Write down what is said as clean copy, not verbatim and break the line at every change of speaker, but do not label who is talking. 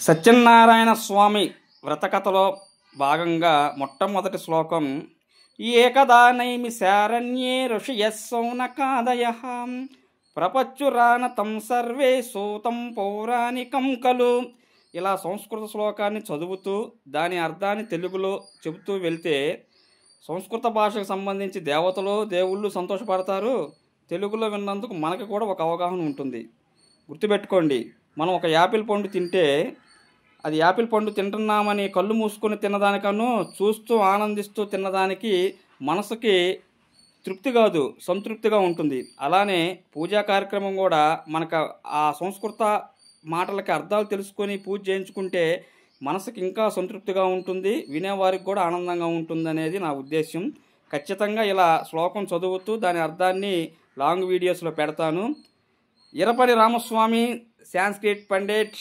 సత్యనారాయణ స్వామి వ్రతకథలో భాగంగా మొట్టమొదటి శ్లోకం ఏకదా నైమిశారణ్యే ఋషియస్సౌనకాదయః ప్రపచ్చురానతం సర్వే సూతం పౌరాణికం కలు. ఇలా సంస్కృత శ్లోకాన్ని చదువుతూ దాని అర్థాన్ని తెలుగులో చెబుతూ వెళ్తే సంస్కృత భాషకు సంబంధించి దేవతలు దేవుళ్ళు సంతోషపడతారు. తెలుగులో విన్నందుకు మనకు కూడా ఒక అవగాహన ఉంటుంది. గుర్తుపెట్టుకోండి, మనం ఒక యాపిల్ పండు తింటే అది యాపిల్ పండు తింటున్నామని కళ్ళు మూసుకొని తిన్నదానికన్నా చూస్తూ ఆనందిస్తూ తిన్నదానికి మనసుకి తృప్తి కాదు, సంతృప్తిగా ఉంటుంది. అలానే పూజా కార్యక్రమం కూడా మనకు ఆ సంస్కృత మాటలకి అర్థాలు తెలుసుకొని పూజ చేయించుకుంటే మనసుకి ఇంకా సంతృప్తిగా ఉంటుంది, వినేవారికి కూడా ఆనందంగా ఉంటుంది అనేది నా ఉద్దేశం. ఖచ్చితంగా ఇలా శ్లోకం చదువుతూ దాని అర్థాన్ని లాంగ్ వీడియోస్లో పెడతాను. ఇరపని రామస్వామి, సాంస్క్రిట్ పండిట్.